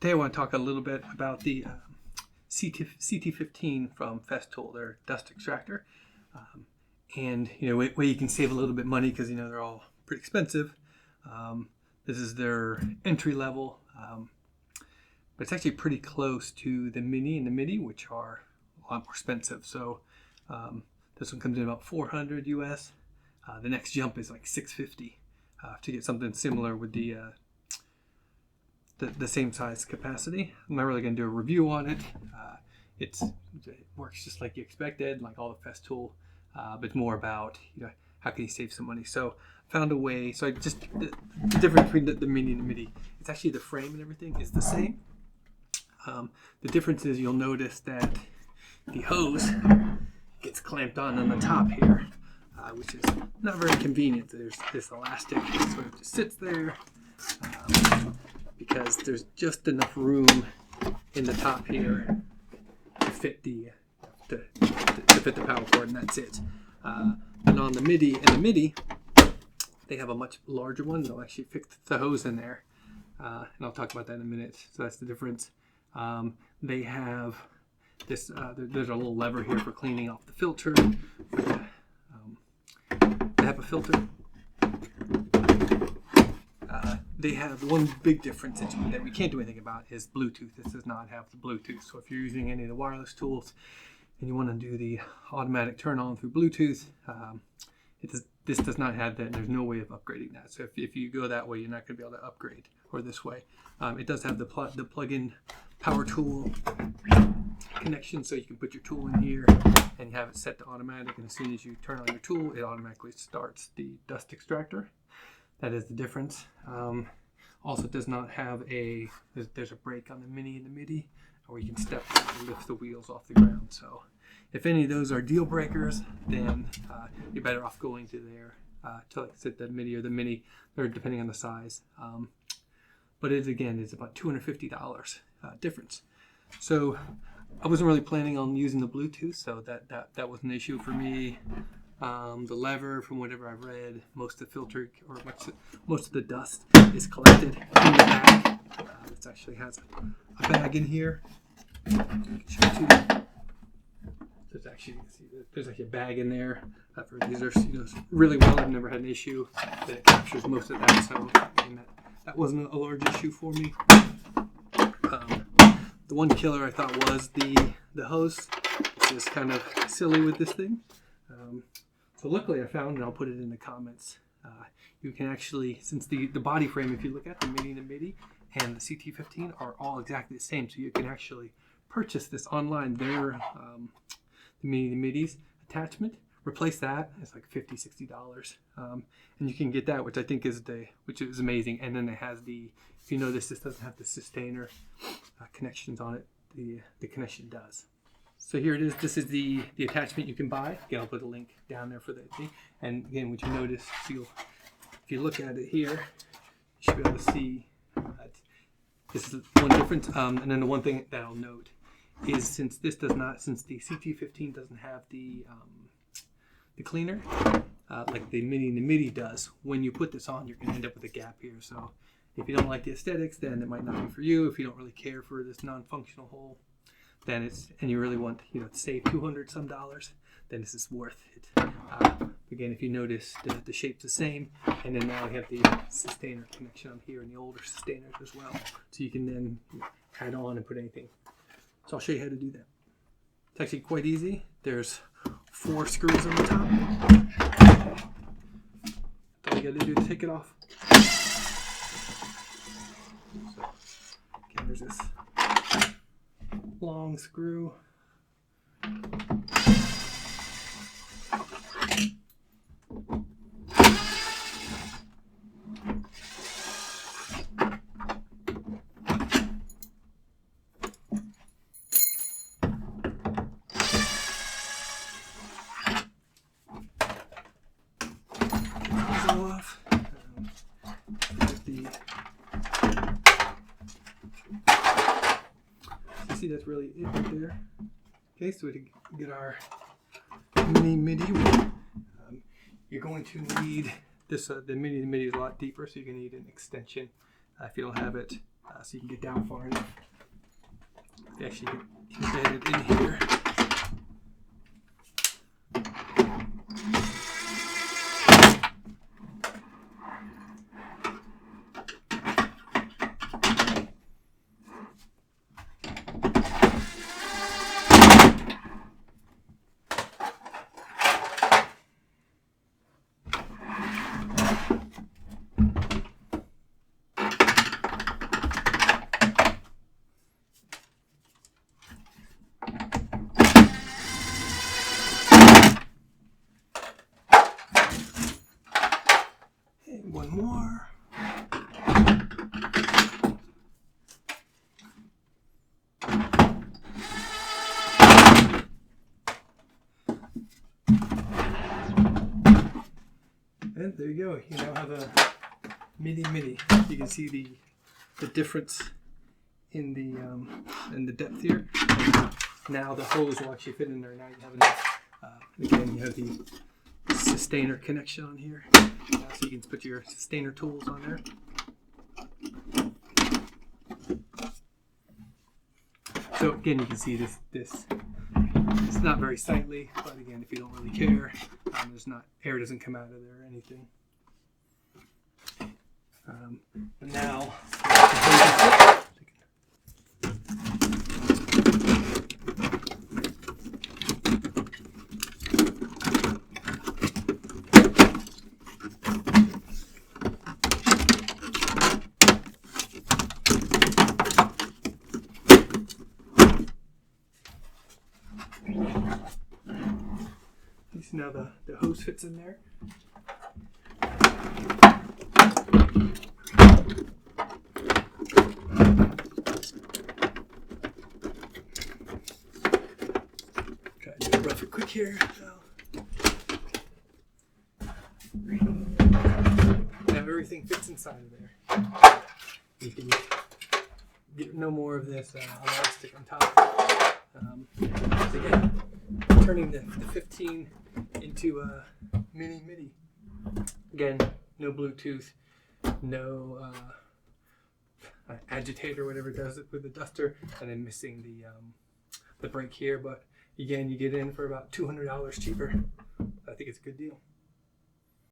Today I want to talk a little bit about the CT15 from Festool, their dust extractor, and where you can save a little bit money because they're all pretty expensive. This is their entry level, but it's actually pretty close to the Mini and the MIDI, which are a lot more expensive. So this one comes in about $400 US. The next jump is like $650 to get something similar with the same size capacity. I'm not really going to do a review on it. It works just like you expected, like all the Festool, but it's more about how can you save some money. So I found a way. So the difference between the Mini and the MIDI, it's actually the frame and everything is the same. The difference is you'll notice that the hose gets clamped on the top here, which is not very convenient. There's this elastic that sort of just sits there. Because there's just enough room in the top here to fit the fit the power cord, and that's it. And on the MIDI, they have a much larger one. They'll actually fit the hose in there, and I'll talk about that in a minute. So that's the difference. They have this. There's a little lever here for cleaning off the filter. They have a filter. They have one big difference that we can't do anything about is Bluetooth. This does not have the Bluetooth. So if you're using any of the wireless tools and you want to do the automatic turn on through Bluetooth, this does not have that. And there's no way of upgrading that. So if you go that way, you're not going to be able to upgrade, or this way. It does have the plug-in power tool connection, so you can put your tool in here and you have it set to automatic. And as soon as you turn on your tool, it automatically starts the dust extractor. That is the difference. Also, it does not have there's a brake on the Mini and the MIDI, where you can step and lift the wheels off the ground. So if any of those are deal breakers, then you're better off going to like I said, the MIDI or the Mini, or depending on the size. But it's about $250 difference. So I wasn't really planning on using the Bluetooth, so that was an issue for me. The lever, from whatever I've read, most of the filter or most of the dust is collected in the bag. It actually has a bag in here. I can show it to you. There's actually a bag in there for users. Really well. I've never had an issue that it captures most of that. So that wasn't a large issue for me. The one killer I thought was the hose. It's just kind of silly with this thing. So luckily I found, and I'll put it in the comments, you can actually, since the body frame, if you look at the Mini and the MIDI and the CT15 are all exactly the same, so you can actually purchase this online. Their the Mini and the MIDI's attachment, replace that, it's like $50-$60, and you can get that, which I think is amazing. And then it has if you notice, this doesn't have the sustainer connections on it. The connection does. So here it is. This is the attachment you can buy. Again, I'll put a link down there for that thing. And again, what you notice, if you look at it here, you should be able to see that this is one difference. And then the one thing that I'll note is since the CT15 doesn't have the cleaner, like the Mini and the MIDI does, when you put this on, you're going to end up with a gap here. So if you don't like the aesthetics, then it might not be for you. If you don't really care for this non-functional hole, and you really want to save $200 some, then this is worth it. Again, if you notice, the shape's the same, and then now we have the sustainer connection on here and the older sustainers as well, so you can then add on and put anything. So I'll show you how to do that. It's actually quite easy. There's 4 screws on the top. All you got to do is take it off. So, again, there's this long screw. Off. See, that's really it right there. Okay, so to get our Mini MIDI, you're going to need this. The MIDI is a lot deeper, so you're going to need an extension if you don't have it. so you can get down far enough. You actually get embedded in here. One more. And there you go. You now have a MIDI. You can see the difference in the depth here. And now the hose will actually fit in there. Now you have enough. Again, you have the sustainer connection on here, so you can put your sustainer tools on there. So again, you can see this it's not very sightly, but again, if you don't really care, there's not air doesn't come out of there or anything. But now now the hose fits in there. Try to do it rough and quick here. Now everything fits inside of there. You can get no more of this elastic on top. So again, turning the 15 into a MIDI. Again, no Bluetooth, no agitator, whatever does it with the duster, and then missing the brake here. But again, you get in for about $200 cheaper. I think it's a good deal.